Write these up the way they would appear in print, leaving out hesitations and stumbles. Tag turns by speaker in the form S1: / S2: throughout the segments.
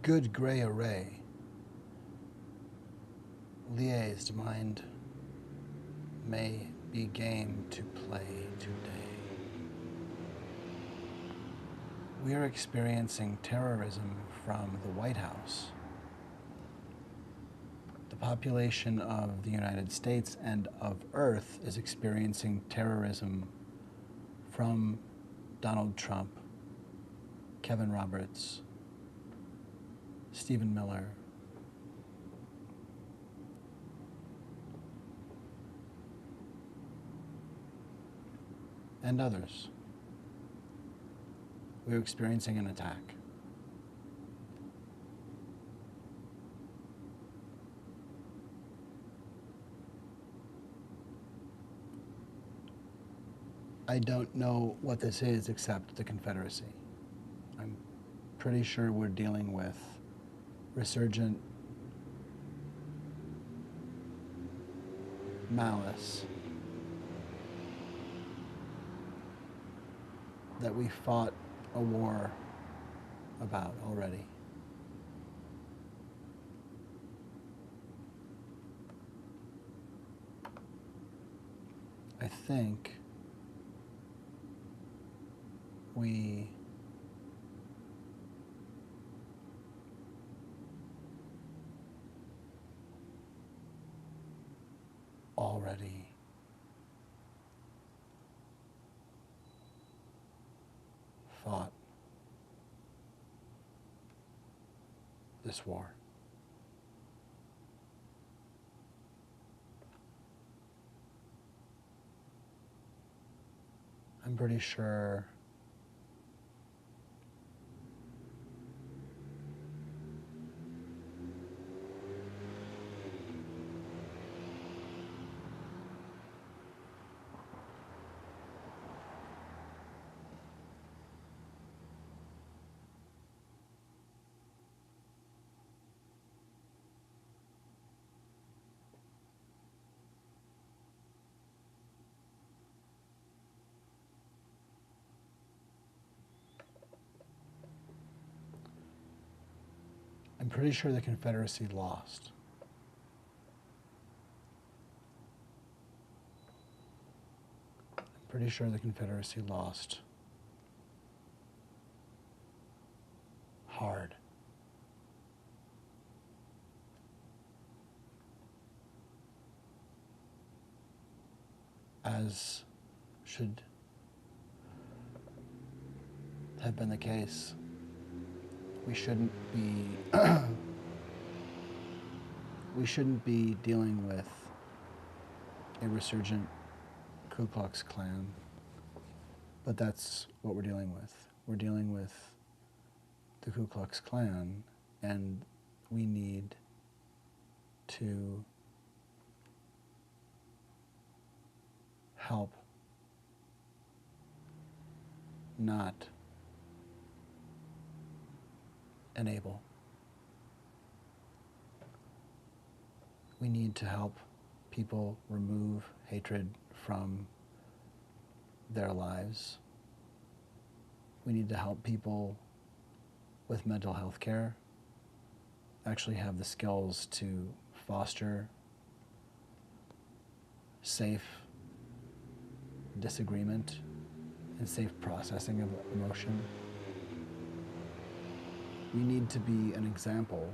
S1: good gray array, liaised mind may be game to play today. We are experiencing terrorism from the White House. The population of the United States and of Earth is experiencing terrorism from Donald Trump, Kevin Roberts, Stephen Miller, and others. We're experiencing an attack. I don't know what this is except the Confederacy. I'm pretty sure we're dealing with resurgent malice that we fought a war about already. I think we already fought this war. I'm pretty sure the Confederacy lost. I'm pretty sure the Confederacy lost hard. As should have been the case. We shouldn't be dealing with a resurgent Ku Klux Klan, but that's what we're dealing with. We're dealing with the Ku Klux Klan, and we need to help not enable. We need to help people remove hatred from their lives. We need to help people with mental health care actually have the skills to foster safe disagreement and safe processing of emotion. We need to be an example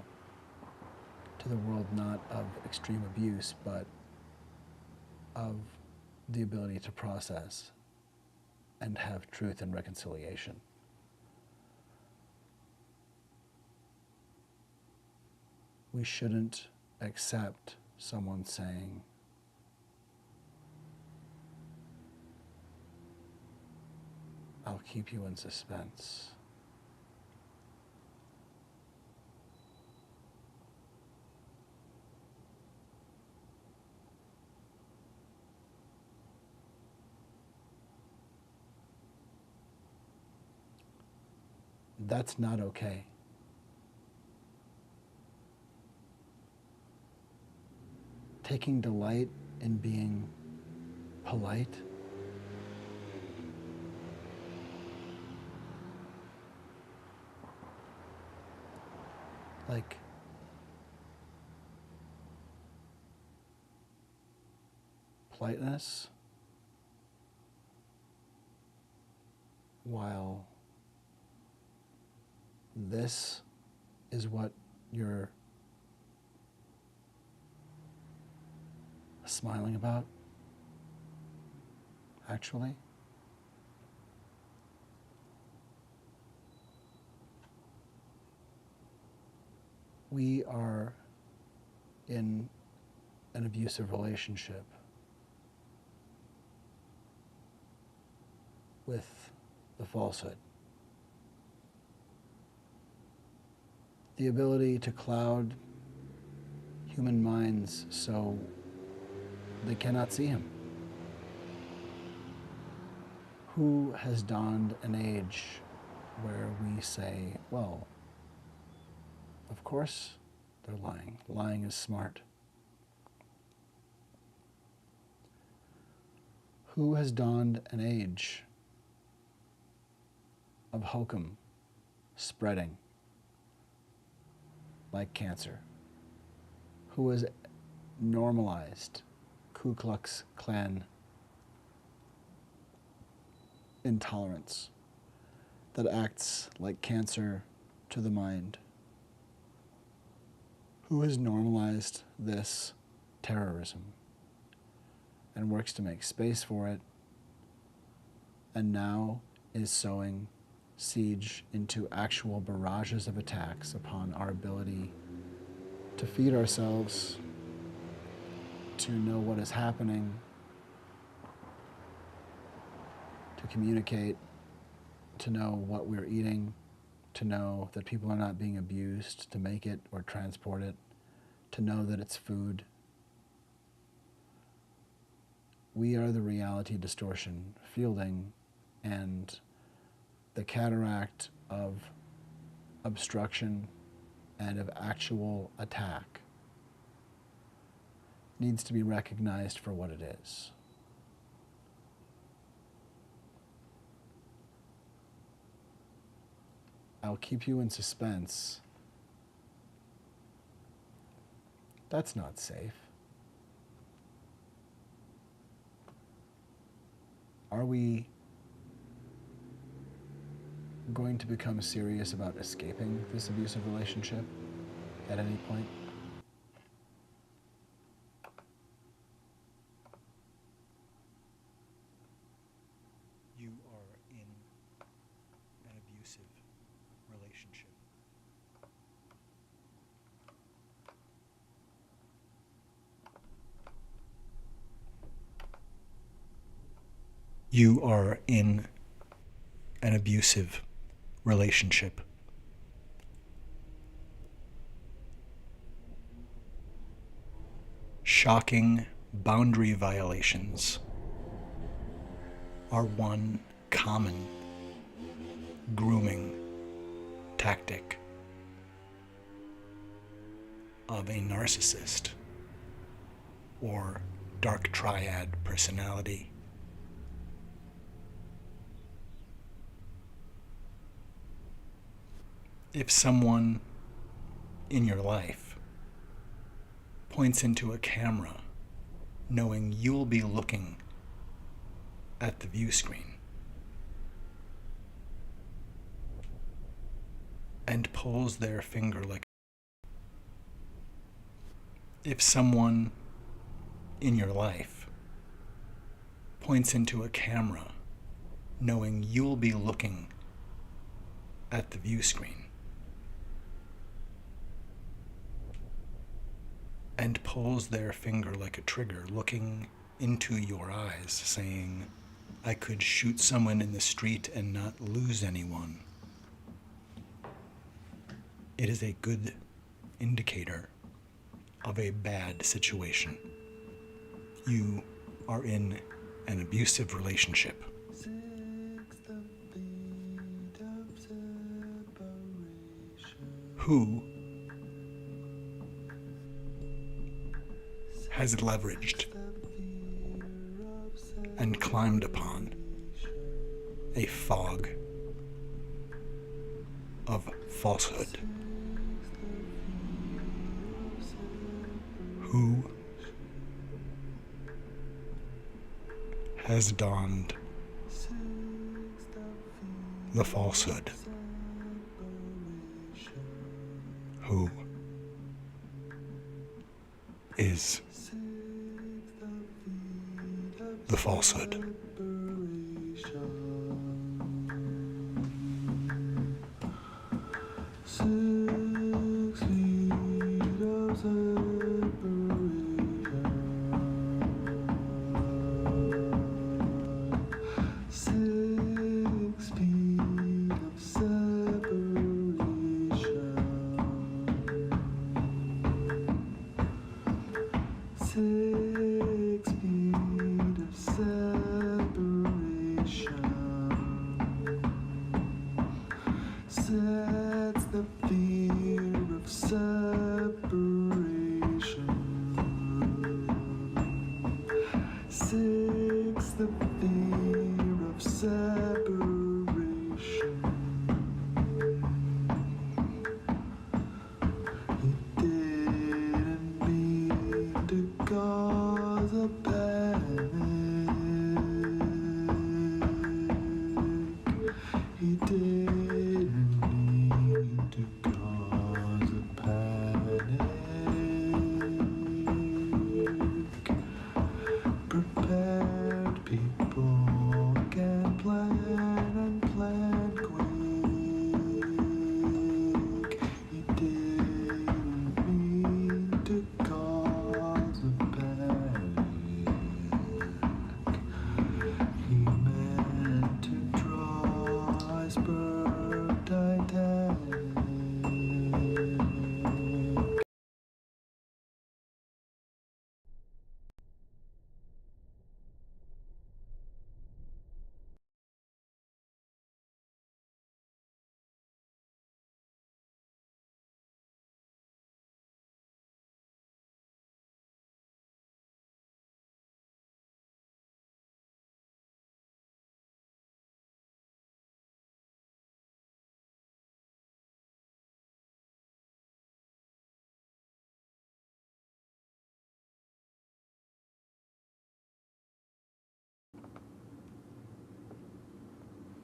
S1: to the world, not of extreme abuse, but of the ability to process and have truth and reconciliation. We shouldn't accept someone saying, "I'll keep you in suspense." That's not okay. Taking delight in being polite like politeness, while this is what you're smiling about, actually. We are in an abusive relationship with the falsehood. The ability to cloud human minds so they cannot see him. Who has dawned an age where we say, well, of course they're lying. Lying is smart. Who has dawned an age of hokum spreading like cancer? Who has normalized Ku Klux Klan intolerance that acts like cancer to the mind? Who has normalized this terrorism and works to make space for it, and now is sowing siege into actual barrages of attacks upon our ability to feed ourselves, to know what is happening, to communicate, to know what we're eating, to know that people are not being abused to make it or transport it, to know that it's food. We are the reality distortion fielding, and the cataract of obstruction and of actual attack needs to be recognized for what it is. I'll keep you in suspense. That's not safe. Are we going to become serious about escaping this abusive relationship at any point?
S2: You are in an abusive relationship. You are in an abusive relationship. Shocking boundary violations are one common grooming tactic of a narcissist or dark triad personality. If someone in your life points into a camera knowing you'll be looking at the view screen and pulls their finger like if someone in your life points into a camera knowing you'll be looking at the view screen and pulls their finger like a trigger, looking into your eyes, saying, I could shoot someone in the street and not lose anyone. It is a good indicator of a bad situation. You are in an abusive relationship. Who has leveraged and climbed upon a fog of falsehood Who has donned the falsehood? Who is the falsehood?
S3: Sets the fear of separation. 6, the fear of separation. He didn't mean to cause a panic. He didn't mean to cause a panic. Prepared people can plan and plan quick. He didn't mean to cause a panic. He meant to draw iceberg Titanic.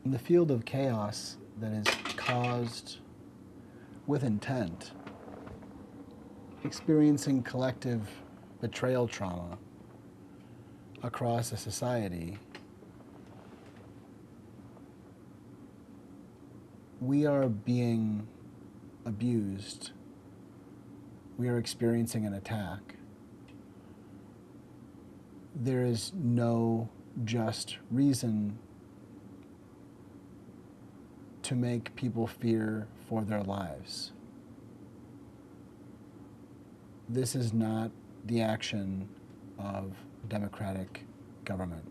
S1: In the field of chaos that is caused with intent, experiencing collective betrayal trauma across a society, we are being abused. We are experiencing an attack. There is no just reason to make people fear for their lives. This is not the action of democratic government.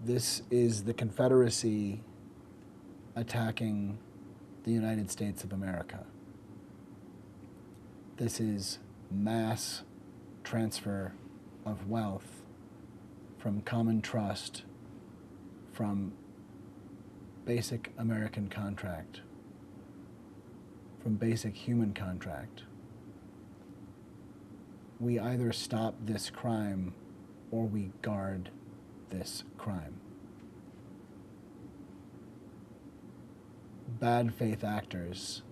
S1: This is the Confederacy attacking the United States of America. This is mass transfer of wealth from common trust, from basic American contract, from basic human contract. We either stop this crime or we guard this crime. Bad faith actors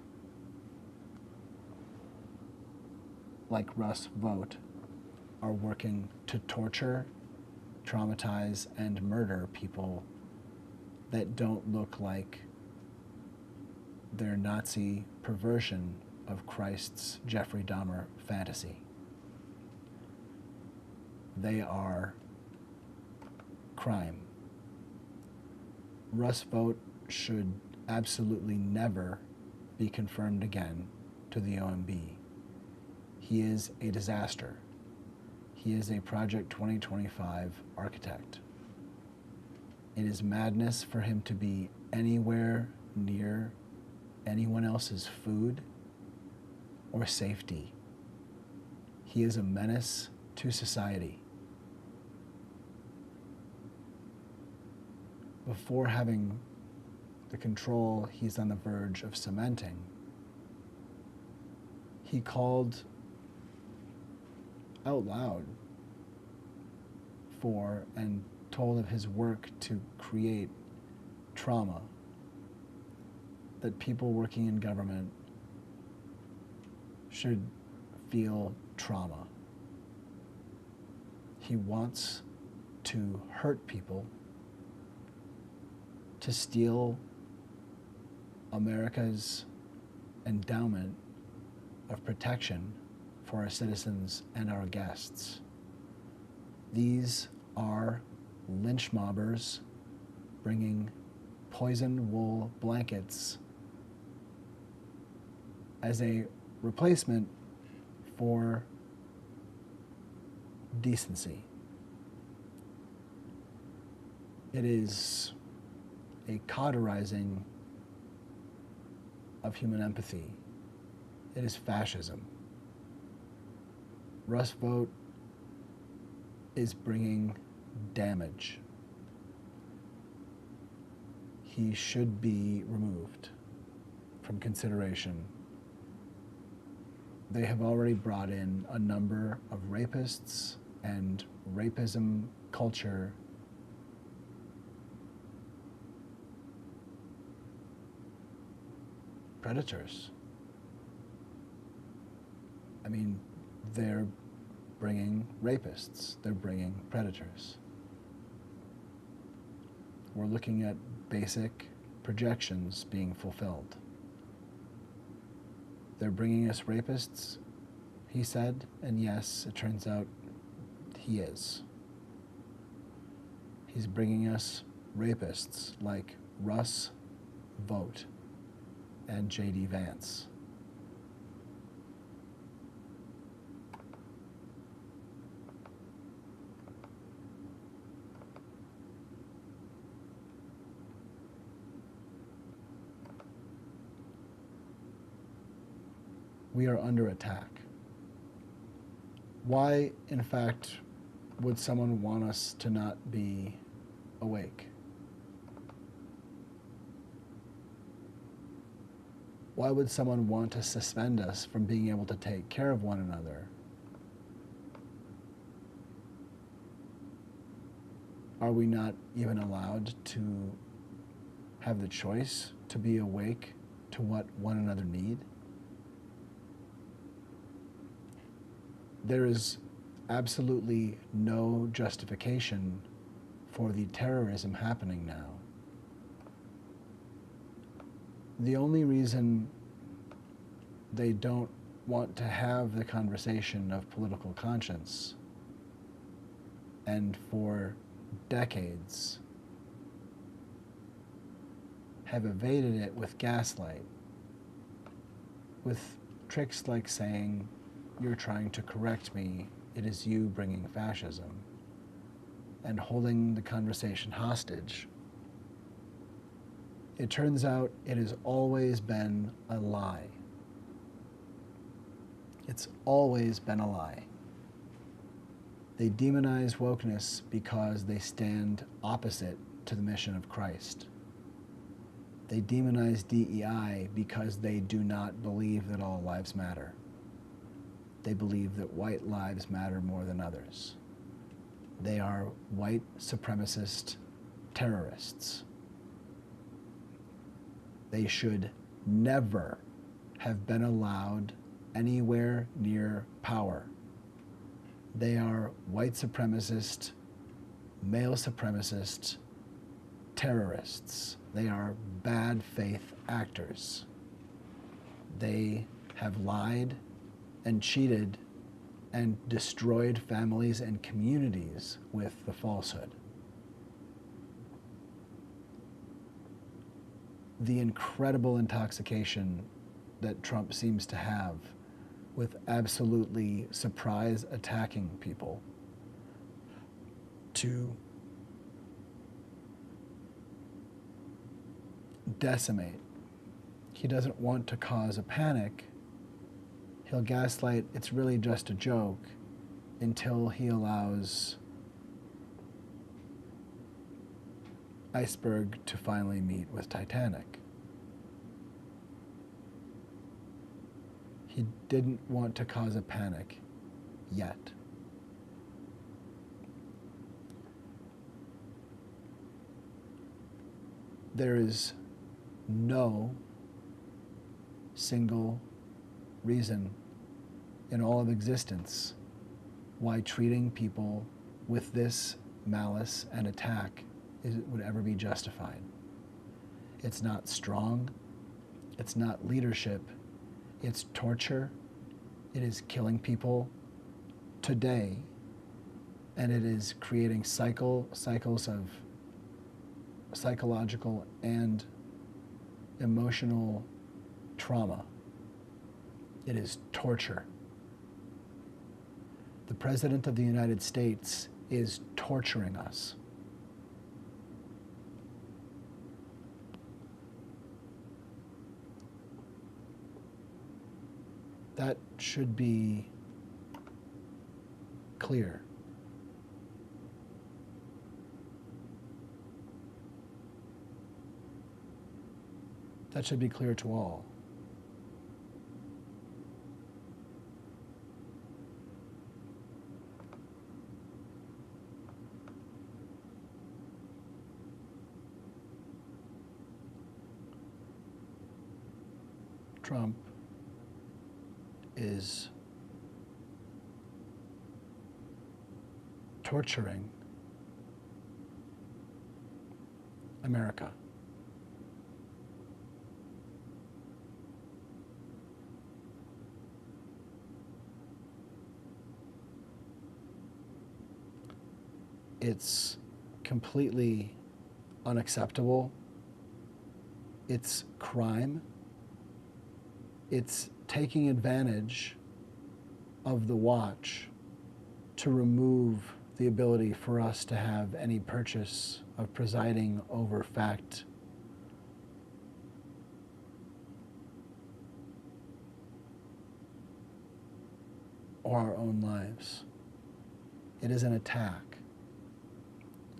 S1: like Russ Vogt are working to torture, traumatize, and murder people that don't look like their Nazi perversion of Christ's Jeffrey Dahmer fantasy. They are crime. Russ Vogt should absolutely never be confirmed again to the OMB. He is a disaster. He is a Project 2025 architect. It is madness for him to be anywhere near anyone else's food or safety. He is a menace to society. Before having the control he's on the verge of cementing, he called out loud for and told of his work to create trauma, that people working in government should feel trauma. He wants to hurt people, to steal America's endowment of protection for our citizens and our guests. These are lynch mobbers bringing poison wool blankets as a replacement for decency. It is a cauterizing of human empathy. It is fascism. Russ Vogt is bringing damage. He should be removed from consideration. They have already brought in a number of rapists and rapism culture predators. I mean, they're bringing rapists, they're bringing predators. We're looking at basic projections being fulfilled. They're bringing us rapists, he said, and yes, it turns out he is. He's bringing us rapists like Russ Vogt and J.D. Vance. We are under attack. Why, in fact, would someone want us to not be awake? Why would someone want to suspend us from being able to take care of one another? Are we not even allowed to have the choice to be awake to what one another need? There is absolutely no justification for the terrorism happening now. The only reason they don't want to have the conversation of political conscience, and for decades have evaded it with gaslight, with tricks like saying, "You're trying to correct me, it is you bringing fascism," and holding the conversation hostage. It turns out it has always been a lie. It's always been a lie. They demonize wokeness because they stand opposite to the mission of Christ. They demonize DEI because they do not believe that all lives matter. They believe that white lives matter more than others. They are white supremacist terrorists. They should never have been allowed anywhere near power. They are white supremacist, male supremacist terrorists. They are bad faith actors. They have lied and cheated and destroyed families and communities with the falsehood. The incredible intoxication that Trump seems to have with absolutely surprise attacking people to decimate. He doesn't want to cause a panic. He'll gaslight, it's really just a joke, until he allows iceberg to finally meet with Titanic. He didn't want to cause a panic yet. There is no single reason in all of existence why treating people with this malice and attack would ever be justified. It's not strong. It's not leadership. It's torture. It is killing people today. And it is creating cycles of psychological and emotional trauma. It is torture. The President of the United States is torturing us. That should be clear. That should be clear to all. Trump is torturing America. It's completely unacceptable. It's crime. It's taking advantage of the watch to remove the ability for us to have any purchase of presiding over fact or our own lives. It is an attack.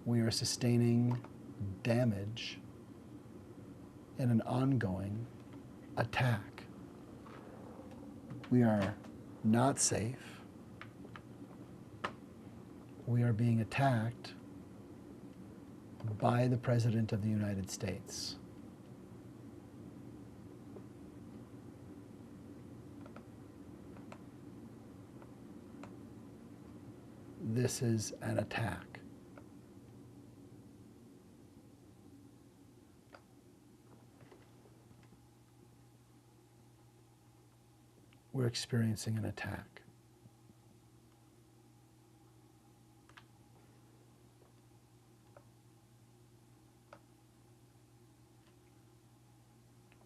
S1: We are sustaining damage in an ongoing attack. We are not safe. We are being attacked by the President of the United States. This is an attack. We're experiencing an attack.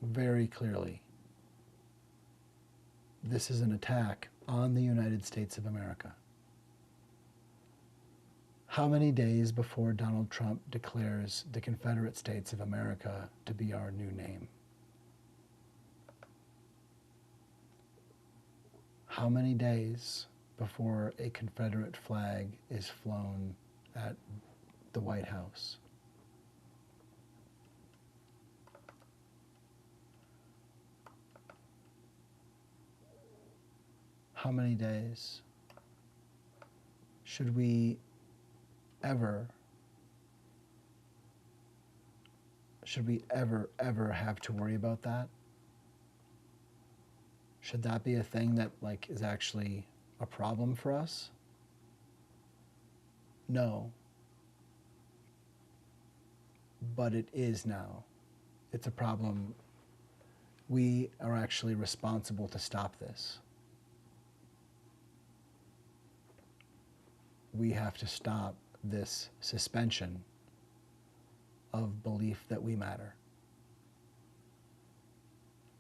S1: Very clearly, this is an attack on the United States of America. How many days before Donald Trump declares the Confederate States of America to be our new name? How many days before a Confederate flag is flown at the White House? How many days? Should we ever have to worry about that? Should that be a thing that is actually a problem for us? No. But it is now. It's a problem. We are actually responsible to stop this. We have to stop this suspension of belief that we matter.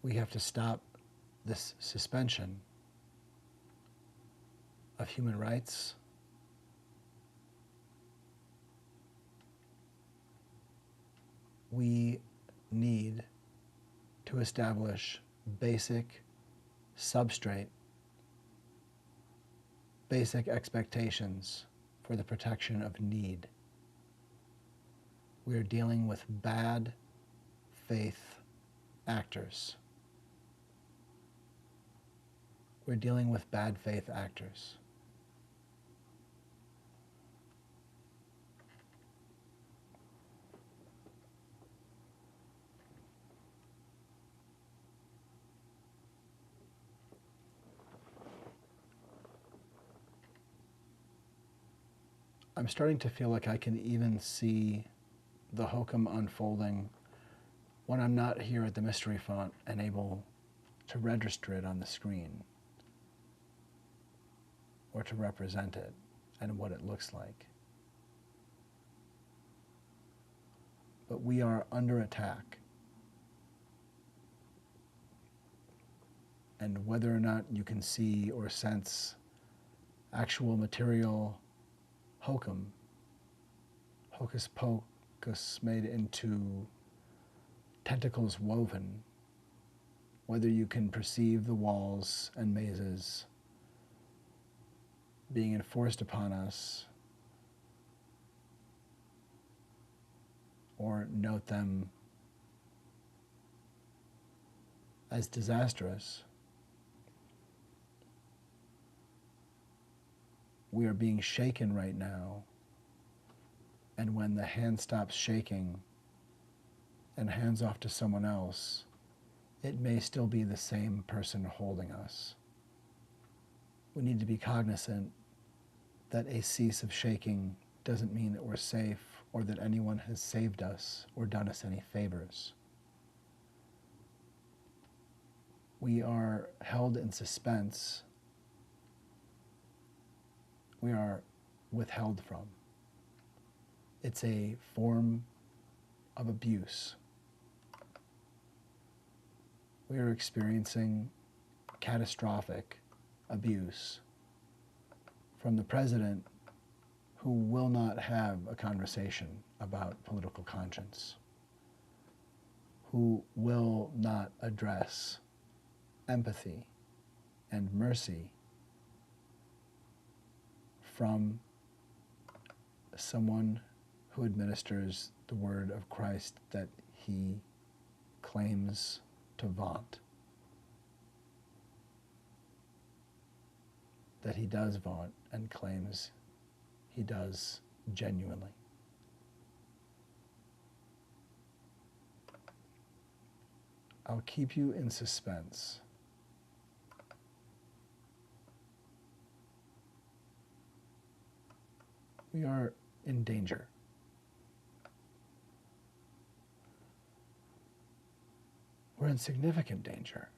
S1: We have to stop this suspension of human rights, we need to establish basic substrate, basic expectations for the protection of need. We are dealing with bad faith actors. We're dealing with bad faith actors. I'm starting to feel like I can even see the hokum unfolding when I'm not here at the mystery font and able to register it on the screen or to represent it and what it looks like. But we are under attack. And whether or not you can see or sense actual material hokum, hocus pocus made into tentacles woven, whether you can perceive the walls and mazes being enforced upon us, or note them as disastrous, we are being shaken right now. And when the hand stops shaking and hands off to someone else, it may still be the same person holding us. We need to be cognizant that a cease of shaking doesn't mean that we're safe or that anyone has saved us or done us any favors. We are held in suspense. We are withheld from. It's a form of abuse. We are experiencing catastrophic abuse from the president, who will not have a conversation about political conscience, who will not address empathy and mercy from someone who administers the word of Christ that he claims to vaunt, that he does vaunt and claims he does genuinely. I'll keep you in suspense. We are in danger. We're in significant danger.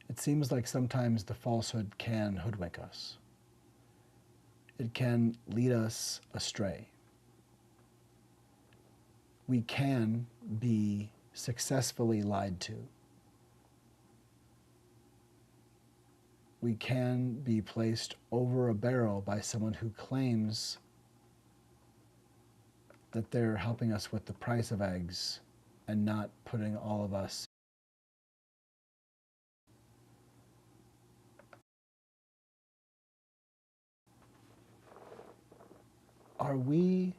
S1: It seems like sometimes the falsehood can hoodwink us. It can lead us astray. We can be successfully lied to. We can be placed over a barrel by someone who claims that they're helping us with the price of eggs and not putting all of us. Are we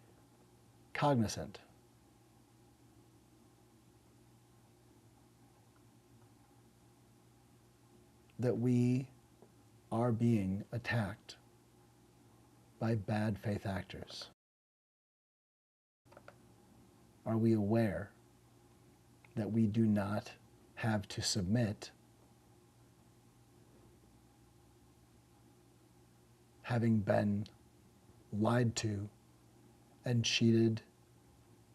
S1: cognizant that we are being attacked by bad faith actors? Are we aware that we do not have to submit, having been lied to and cheated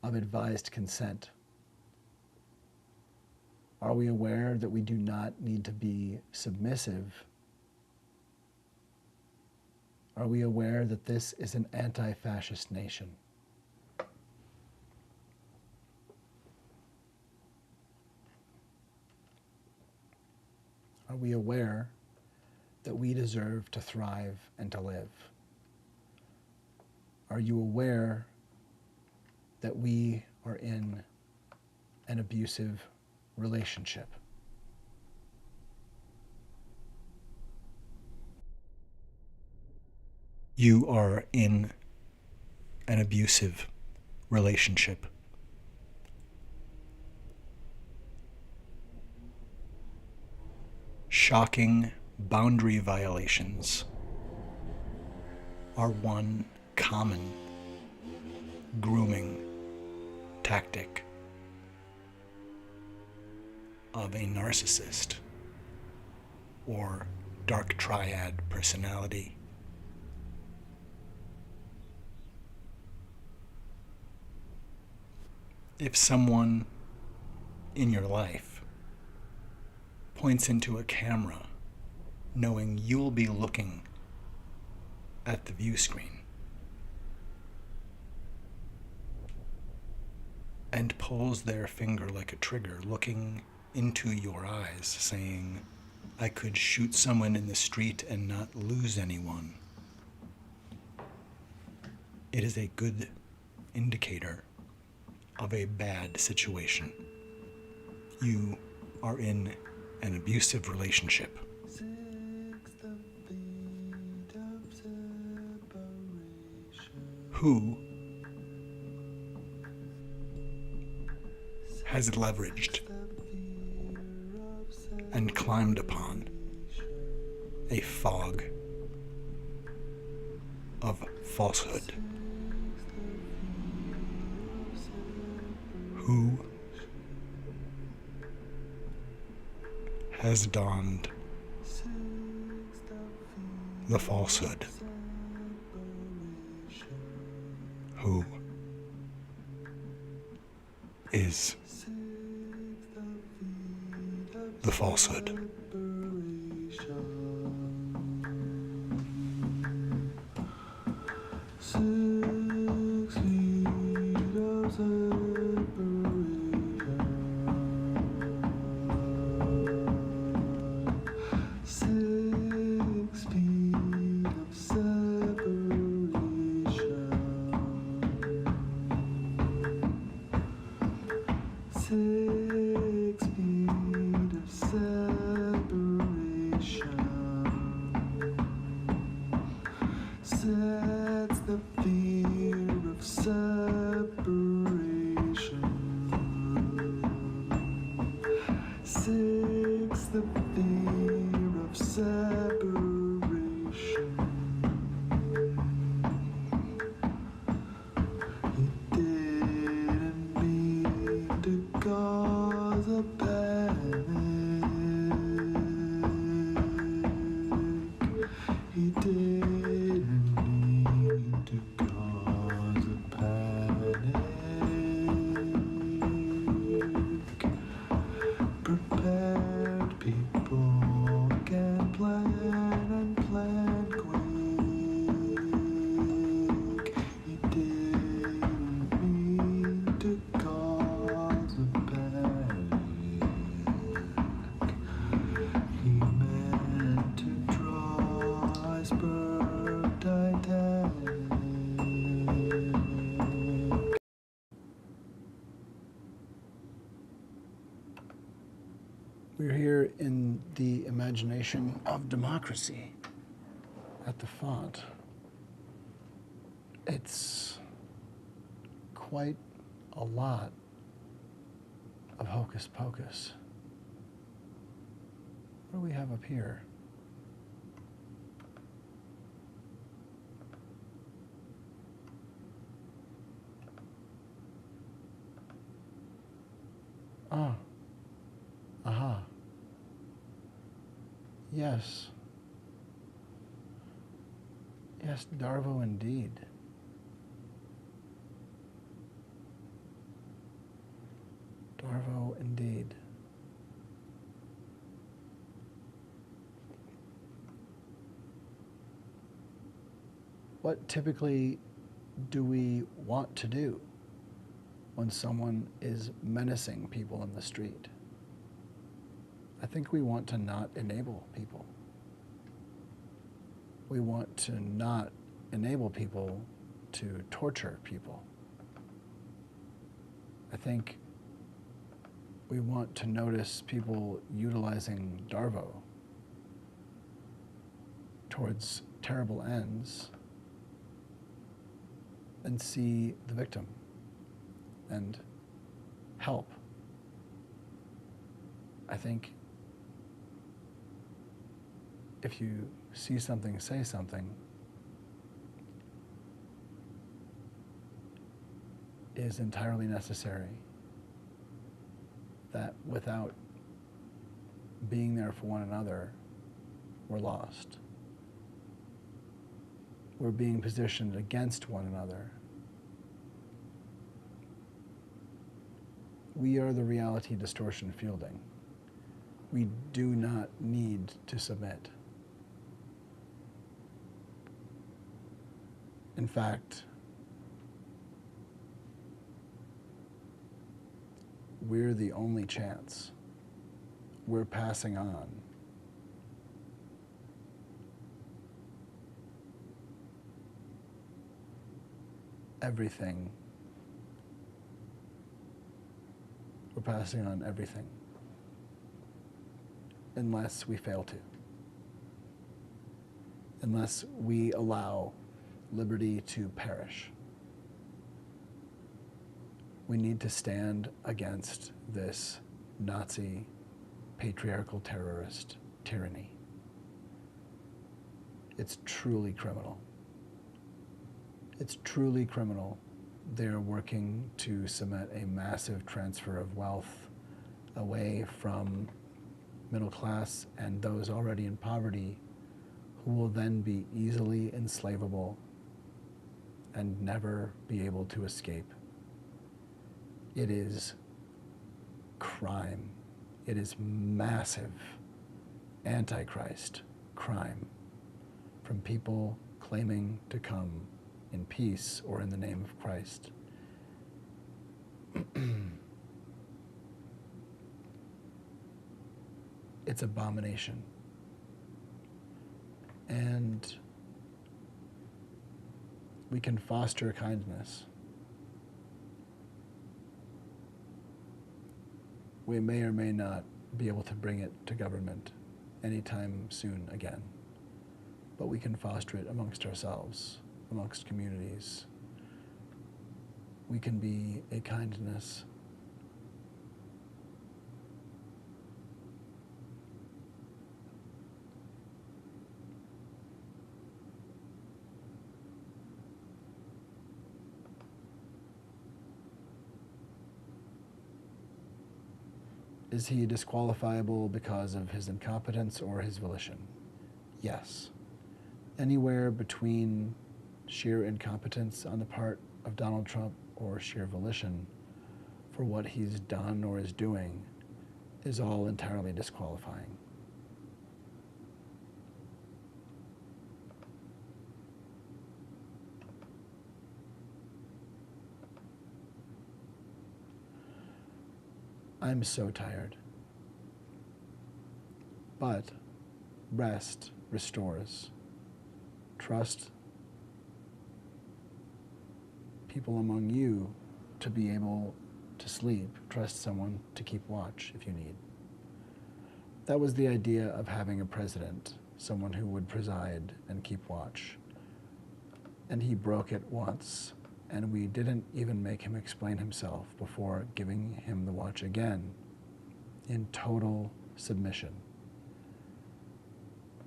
S1: of advised consent? Are we aware that we do not need to be submissive? Are we aware that this is an anti-fascist nation? Are we aware that we deserve to thrive and to live? Are you aware that we are in an abusive relationship?
S2: You are in an abusive relationship. Shocking boundary violations are one common grooming tactic of a narcissist or dark triad personality. If someone in your life points into a camera knowing you'll be looking at the view screen and pulls their finger like a trigger, looking into your eyes, saying, I could shoot someone in the street and not lose anyone, it is a good indicator of a bad situation. You are in an abusive relationship. Who has leveraged and climbed upon a fog of falsehood? Who has donned the falsehood? Who is the falsehood?
S3: Sets the fear of separation. 6, the fear of separation. He didn't mean to cause a panic. He didn't mean to cause a panic. Prepared people can plan and plan quick. He didn't mean to cause a panic. He meant to draw iceberg Titanic.
S1: We're here in the imagination of democracy at the font. It's quite a lot of hocus pocus. What do we have up here? Ah. Aha. Yes. Yes, Darvo indeed. Darvo indeed. What typically do we want to do when someone is menacing people in the street? I think we want to not enable people. We want to not enable people to torture people. I think we want to notice people utilizing Darvo towards terrible ends and see the victim and help. I think if you see something, say something is entirely necessary. That without being there for one another, we're lost. We're being positioned against one another. We are the reality distortion fielding. We do not need to submit. In fact, we're the only chance. We're passing on. Everything. We're passing on everything. Unless we fail to. Unless we allow liberty to perish. We need to stand against this Nazi, patriarchal terrorist tyranny. It's truly criminal. It's truly criminal. They're working to cement a massive transfer of wealth away from middle class and those already in poverty, who will then be easily enslavable and never be able to escape. It is crime. It is massive antichrist crime from people claiming to come in peace or in the name of Christ. It's abomination. And we can foster kindness. We may or may not be able to bring it to government anytime soon again, but we can foster it amongst ourselves, amongst communities. We can be a kindness. Is he disqualifiable because of his incompetence or his volition? Yes. Anywhere between sheer incompetence on the part of Donald Trump or sheer volition for what he's done or is doing is all entirely disqualifying. I'm so tired. But rest restores. Trust people among you to be able to sleep. Trust someone to keep watch if you need. That was the idea of having a president, someone who would preside and keep watch. And he broke it once. And we didn't even make him explain himself before giving him the watch again in total submission.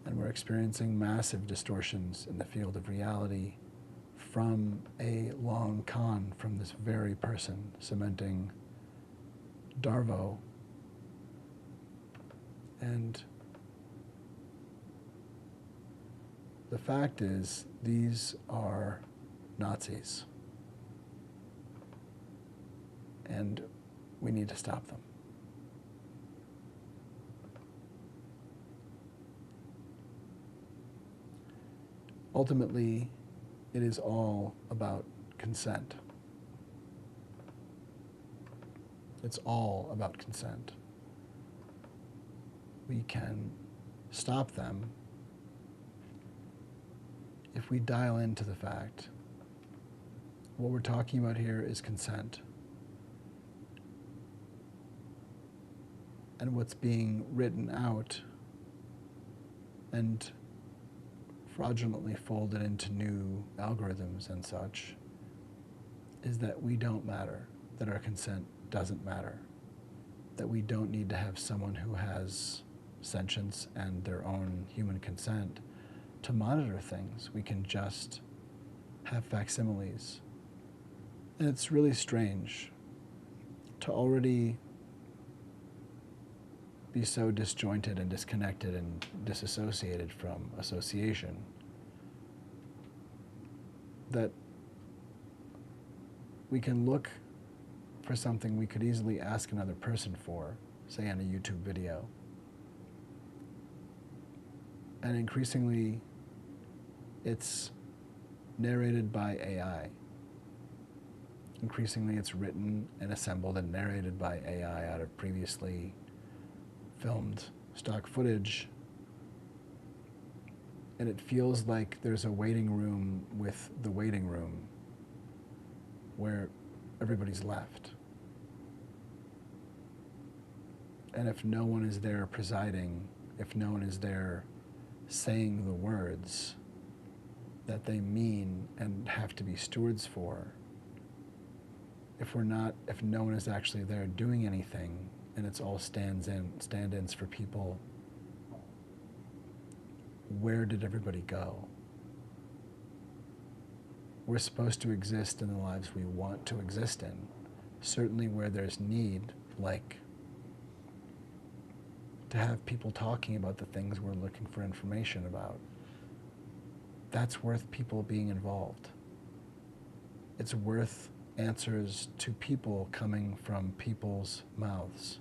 S1: And we're experiencing massive distortions in the field of reality from a long con from this very person cementing Darvo. And the fact is, these are Nazis. And we need to stop them. Ultimately, it is all about consent. It's all about consent. We can stop them if we dial into the fact what we're talking about here is consent. And what's being written out and fraudulently folded into new algorithms and such is that we don't matter, that our consent doesn't matter, that we don't need to have someone who has sentience and their own human consent to monitor things. We can just have facsimiles. And it's really strange to already be so disjointed and disconnected and disassociated from association that we can look for something we could easily ask another person for, say on a YouTube video. And increasingly, it's narrated by AI. Increasingly, it's written and assembled and narrated by AI out of previously filmed stock footage. And it feels like there's a waiting room with the waiting room where everybody's left. And if no one is there presiding, if no one is there saying the words that they mean and have to be stewards for, if no one is actually there doing anything and it's all stand-ins for people, where did everybody go? We're supposed to exist in the lives we want to exist in, certainly where there's need, like to have people talking about the things we're looking for information about. That's worth people being involved. It's worth answers to people coming from people's mouths,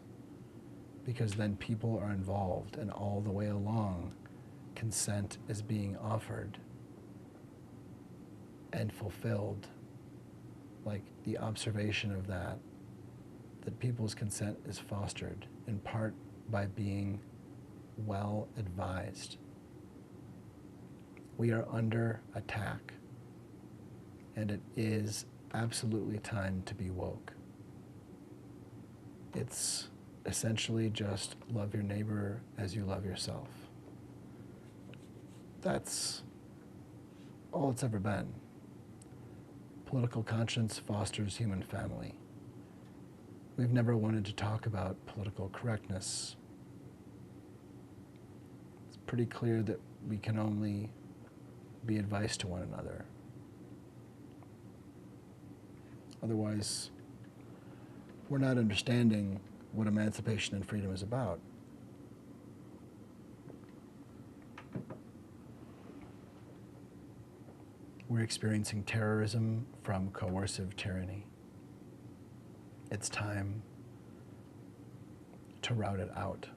S1: because then people are involved, and all the way along, consent is being offered and fulfilled. Like the observation of that people's consent is fostered in part by being well advised. We are under attack, and it is absolutely time to be woke. It's essentially just love your neighbor as you love yourself. That's all it's ever been. Political conscience fosters human family. We've never wanted to talk about political correctness. It's pretty clear that we can only be advice to one another. Otherwise, we're not understanding what emancipation and freedom is about. We're experiencing terrorism from coercive tyranny. It's time to rout it out.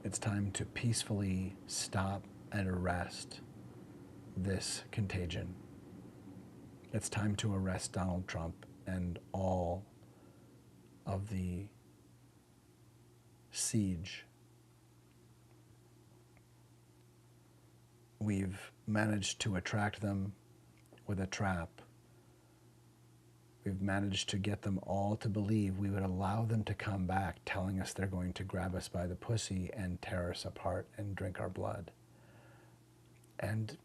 S1: It's time to peacefully stop and arrest this contagion. It's time to arrest Donald Trump and all of the siege. We've managed to attract them with a trap. We've managed to get them all to believe we would allow them to come back, telling us they're going to grab us by the pussy and tear us apart and drink our blood. And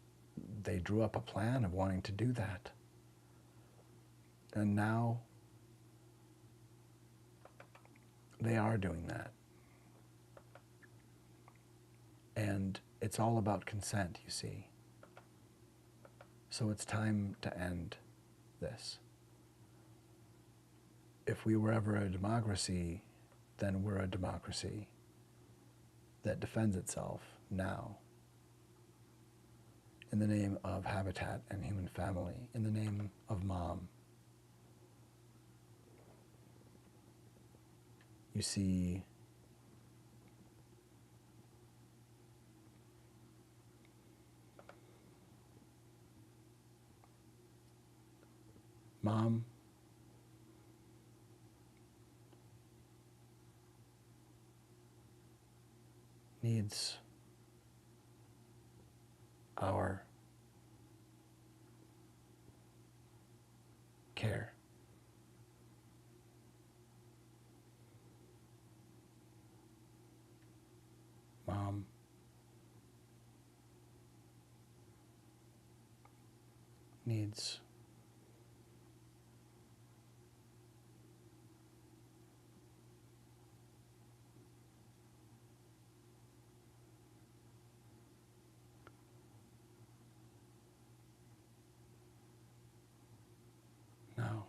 S1: they drew up a plan of wanting to do that. And now they are doing that. And it's all about consent, you see. So it's time to end this. If we were ever a democracy, then we're a democracy that defends itself now in the name of habitat and human family, in the name of mom. You see, Mom needs our care. Mom needs now.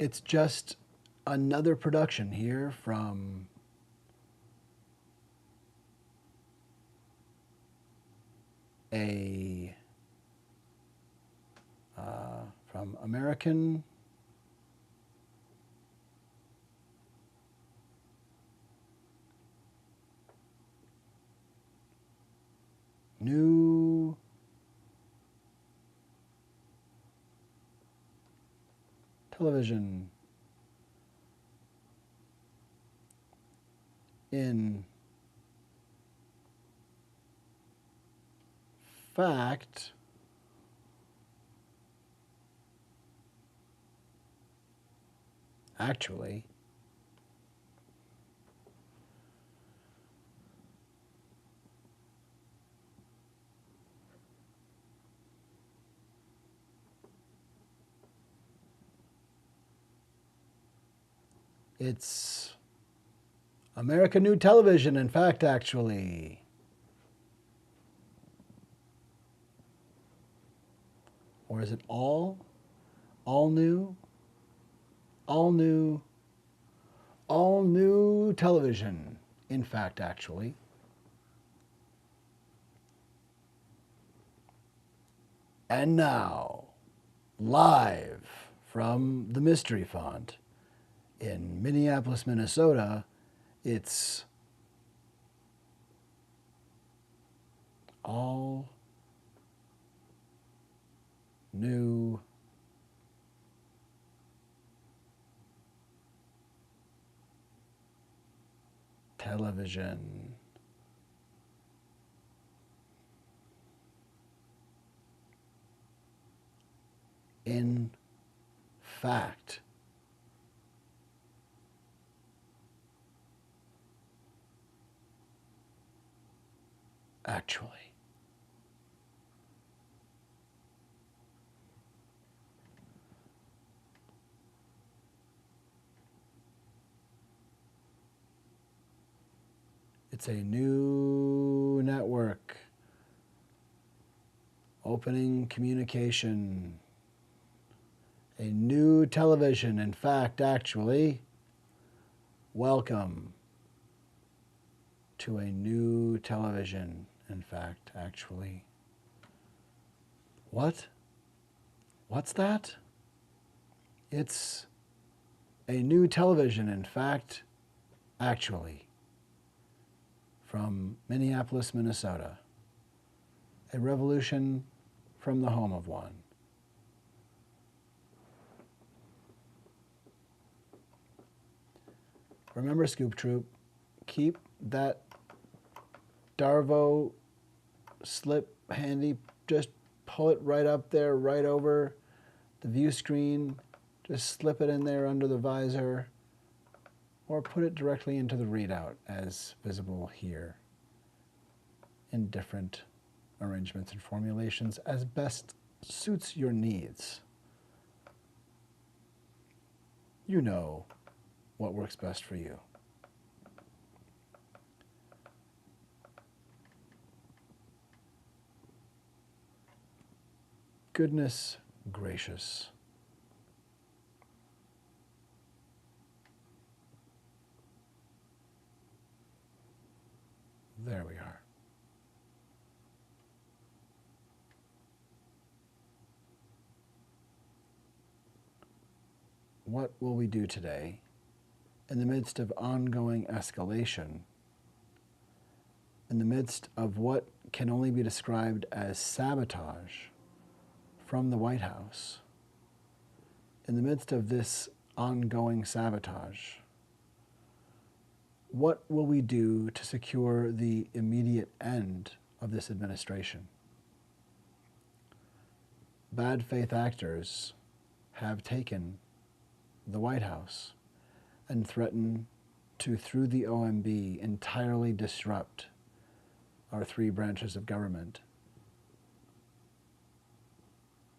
S1: It's just another production here from a from American New Television. In fact, actually, it's American New Television. In fact, actually. Or is it all new, all new, all new television? In fact, actually. And now, live from the Mystery Font in Minneapolis, Minnesota, it's all new television. In fact, actually. It's a new network. Opening communication. A new television. In fact, actually. Welcome to a new television. In fact, actually. What? What's that? It's a new television. In fact, actually. From Minneapolis, Minnesota. A revolution from the home of one. Remember, Scoop Troop, keep that Darvo slip handy. Just pull it right up there, right over the view screen. Just slip it in there under the visor. Or put it directly into the readout as visible here in different arrangements and formulations as best suits your needs. You know what works best for you. Goodness gracious. There we are. What will we do today in the midst of ongoing escalation, in the midst of what can only be described as sabotage from the White House, in the midst of this ongoing sabotage? What will we do to secure the immediate end of this administration? Bad faith actors have taken the White House and threaten to, through the OMB, entirely disrupt our three branches of government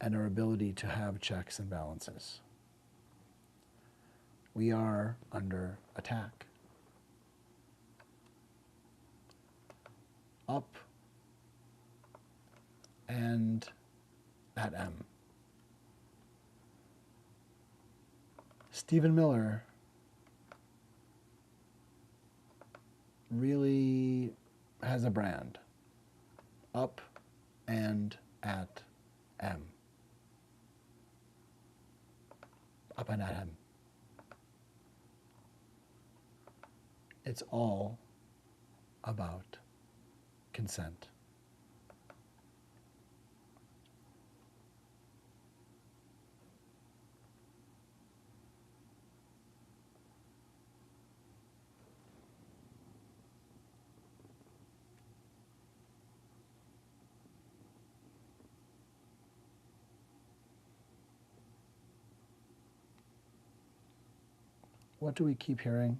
S1: and our ability to have checks and balances. We are under attack. Up and at M. Stephen Miller really has a brand. Up and at M. Up and at M. It's all about consent. What do we keep hearing?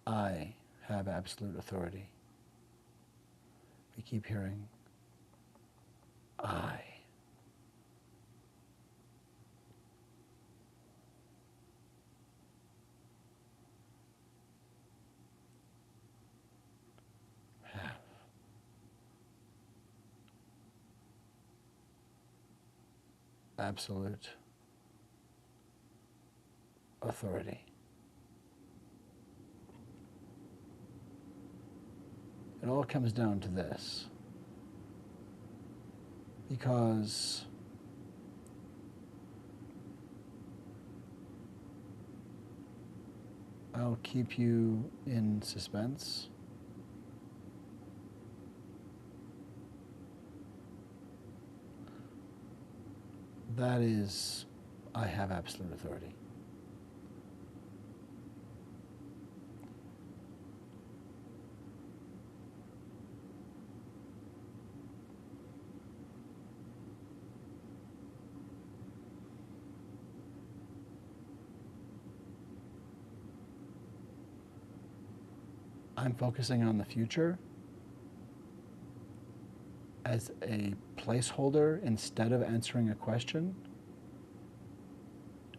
S1: I have absolute authority. We keep hearing, I. Have absolute authority. It all comes down to this, because I'll keep you in suspense. That is, I have absolute authority. I'm focusing on the future as a placeholder instead of answering a question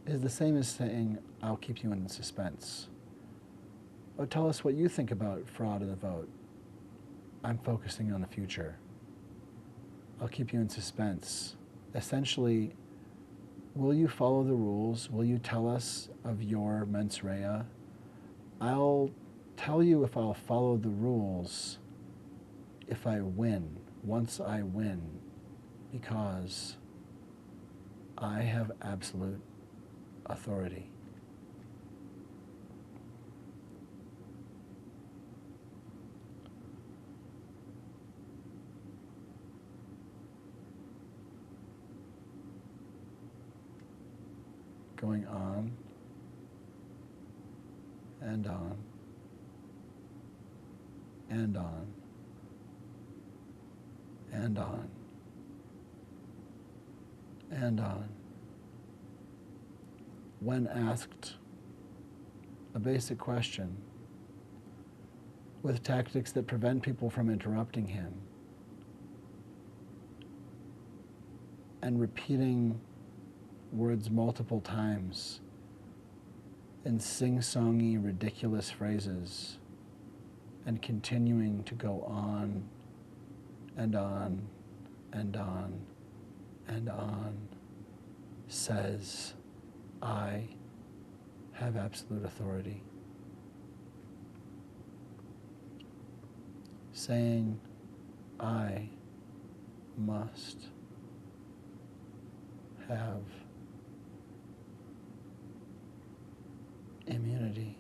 S1: is the same as saying, I'll keep you in suspense. Oh, tell us what you think about fraud in the vote. I'm focusing on the future. I'll keep you in suspense. Essentially, will you follow the rules? Will you tell us of your mens rea? I'll tell you if I'll follow the rules if I win, once I win, because I have absolute authority. Going on and on and on and on and on. When asked a basic question with tactics that prevent people from interrupting him and repeating words multiple times in sing-songy, ridiculous phrases, and continuing to go on and on and on and on, says, I have absolute authority. Saying, I must have immunity,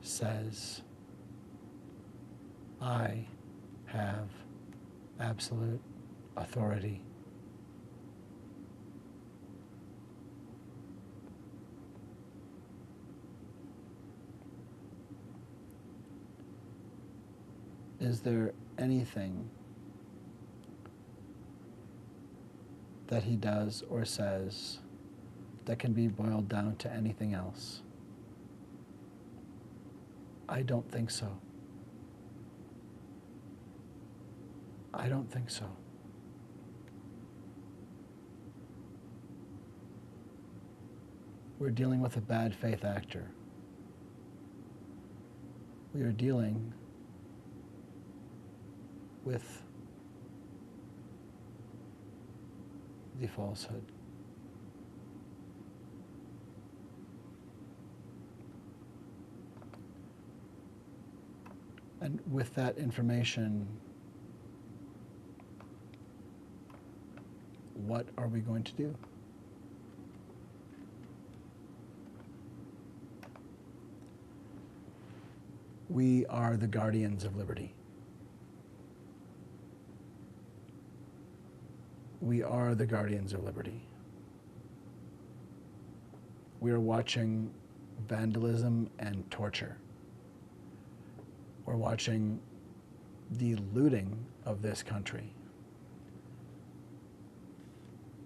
S1: says, I have absolute authority. Is there anything that he does or says that can be boiled down to anything else? I don't think so. I don't think so. We're dealing with a bad faith actor. We are dealing with the falsehood. And with that information, what are we going to do? We are the guardians of liberty. We are the guardians of liberty. We are watching vandalism and torture. We're watching the looting of this country.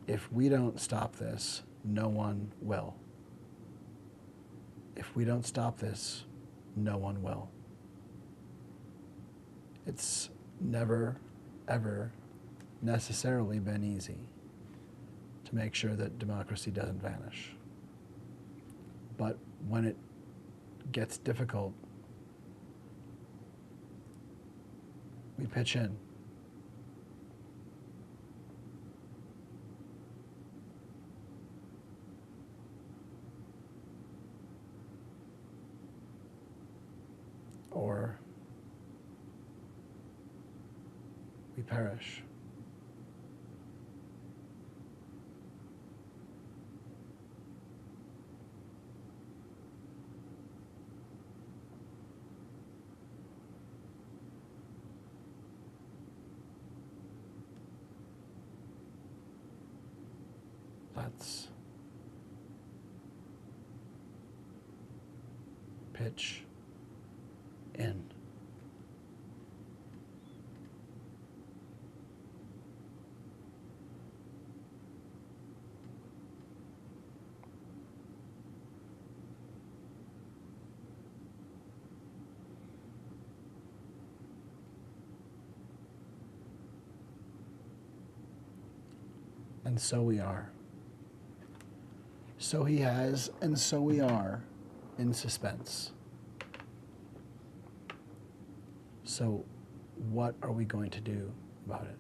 S1: If we don't stop this, no one will. If we don't stop this, no one will. It's never, ever necessarily been easy to make sure that democracy doesn't vanish. But when it gets difficult, we pitch in. Or we perish. Let's pitch in. And so we are. So he has, and so we are in suspense. So what are we going to do about it?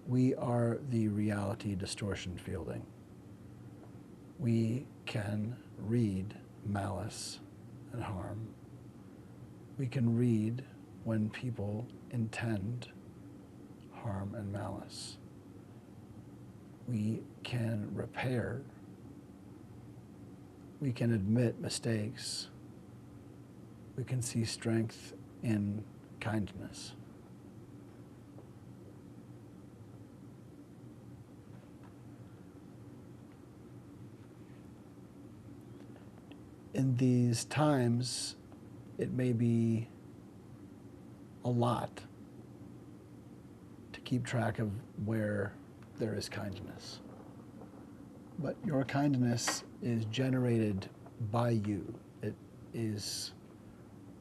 S1: We are the reality distortion fielding. We can read malice and harm. We can read when people intend harm and malice. We can repair. We can admit mistakes. We can see strength in kindness. In these times, it may be a lot to keep track of where there is kindness. But your kindness is generated by you. is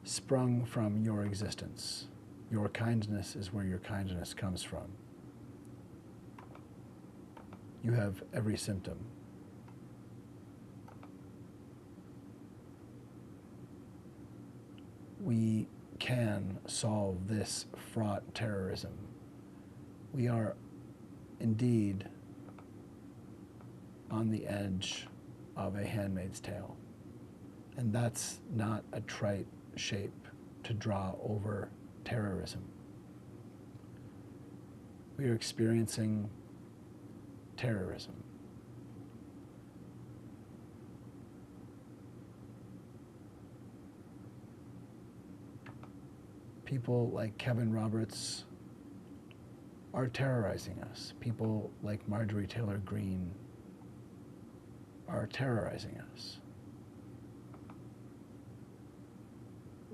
S1: sprung from your existence. Your kindness is where your kindness comes from. You have every symptom. We can solve this fraught terrorism. We are indeed on the edge of a Handmaid's Tale. And that's not a trite shape to draw over terrorism. We are experiencing terrorism. People like Kevin Roberts are terrorizing us. People like Marjorie Taylor Greene are terrorizing us.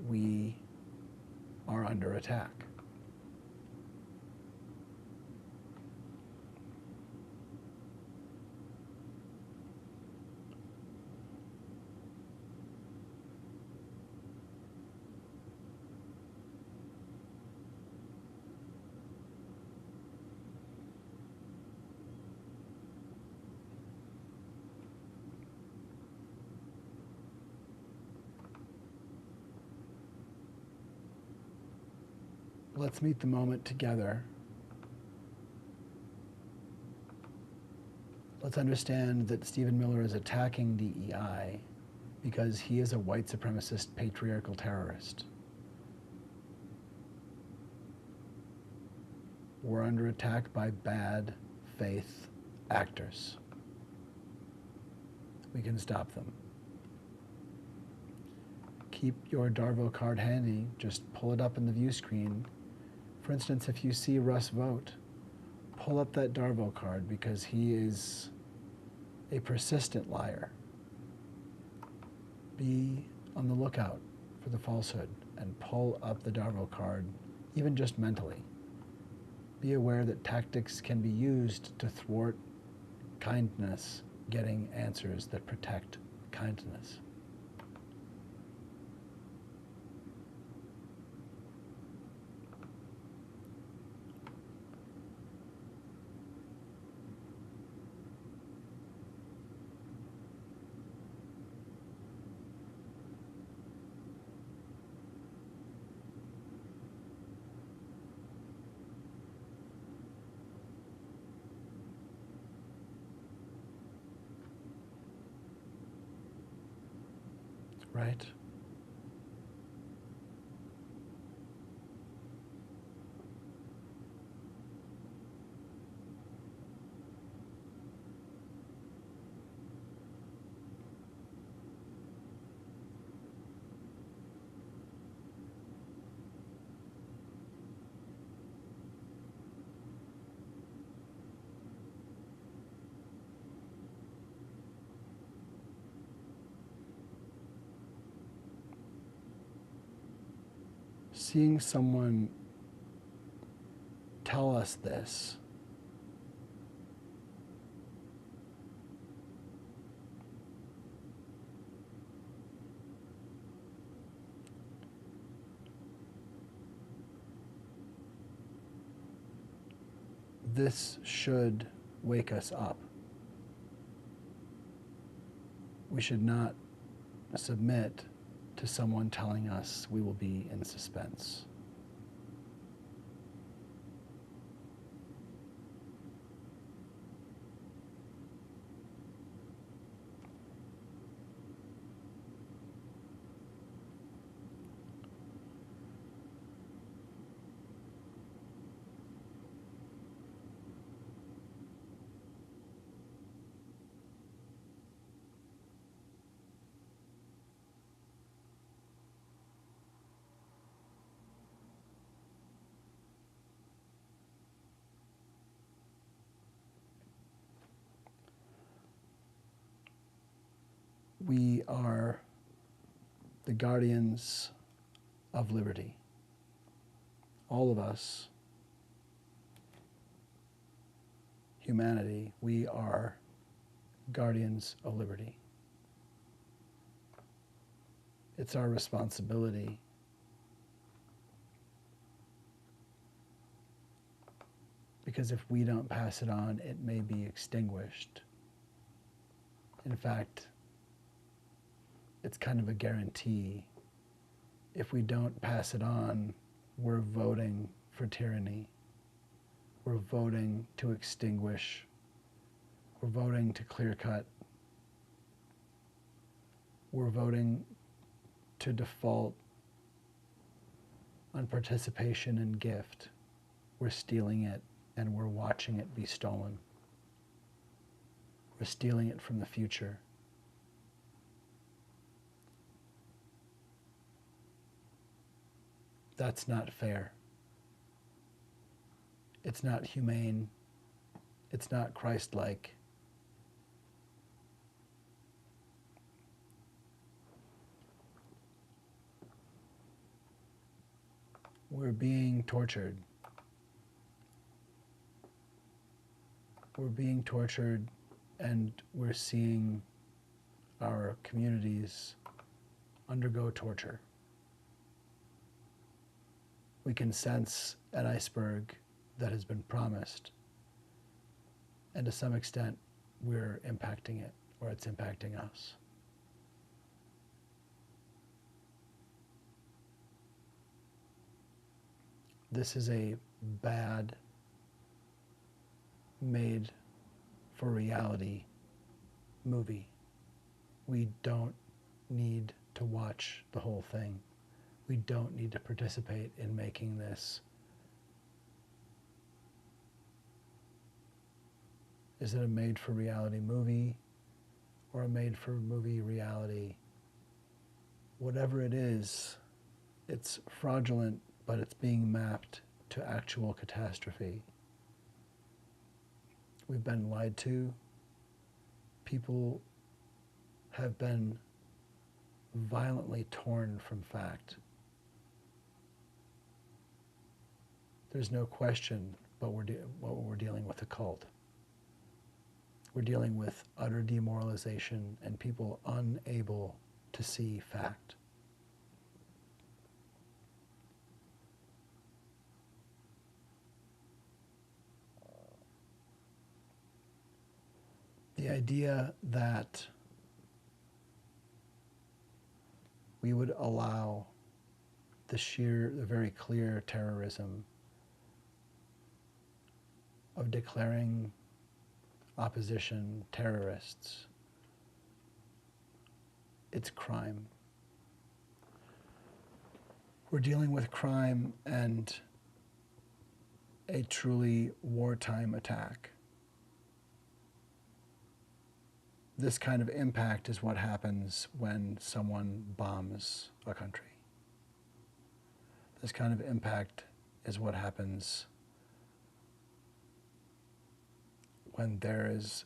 S1: We are under attack. Let's meet the moment together. Let's understand that Stephen Miller is attacking DEI because he is a white supremacist patriarchal terrorist. We're under attack by bad faith actors. We can stop them. Keep your Darvo card handy. Just pull it up in the view screen. For instance, if you see Russ vote, pull up that Darvo card because he is a persistent liar. Be on the lookout for the falsehood and pull up the Darvo card, even just mentally. Be aware that tactics can be used to thwart kindness, getting answers that protect kindness. Right? Seeing someone tell us this should wake us up. We should not submit to someone telling us we will be in suspense. We are the guardians of liberty. All of us, humanity, we are guardians of liberty. It's our responsibility because if we don't pass it on, it may be extinguished. In fact, it's kind of a guarantee. If we don't pass it on, we're voting for tyranny. We're voting to extinguish. We're voting to clear cut. We're voting to default on participation and gift. We're stealing it and we're watching it be stolen. We're stealing it from the future. That's not fair. It's not humane. It's not Christ-like. We're being tortured. We're being tortured, and we're seeing our communities undergo torture. We can sense an iceberg that has been promised, and to some extent, we're impacting it, or it's impacting us. This is a bad, made for reality movie. We don't need to watch the whole thing. We don't need to participate in making this. Is it a made for reality movie or a made for movie reality? Whatever it is, it's fraudulent, but it's being mapped to actual catastrophe. We've been lied to. People have been violently torn from fact. There's no question, but we're dealing with a cult. We're dealing with utter demoralization and people unable to see fact. The idea that we would allow the very clear terrorism of declaring opposition terrorists, it's crime. We're dealing with crime and a truly wartime attack. This kind of impact is what happens when someone bombs a country. This kind of impact is what happens when there is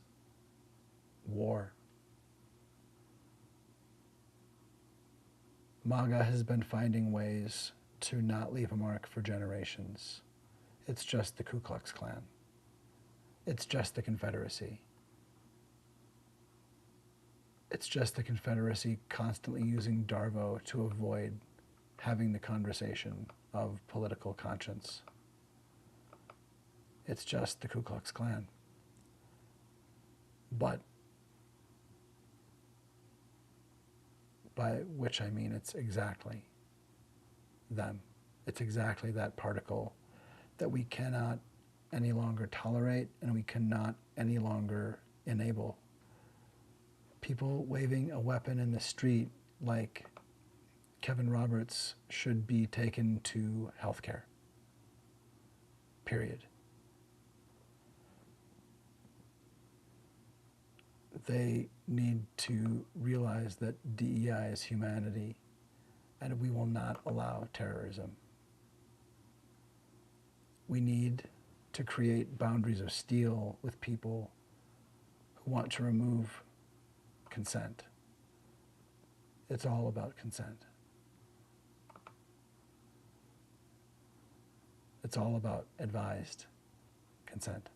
S1: war. MAGA has been finding ways to not leave a mark for generations. It's just the Ku Klux Klan. It's just the Confederacy. It's just the Confederacy constantly using Darvo to avoid having the conversation of political conscience. It's just the Ku Klux Klan. But by which I mean it's exactly them. It's exactly that particle that we cannot any longer tolerate and we cannot any longer enable. People waving a weapon in the street like Kevin Roberts should be taken to healthcare. Period. They need to realize that DEI is humanity and we will not allow terrorism. We need to create boundaries of steel with people who want to remove consent. It's all about consent. It's all about advised consent.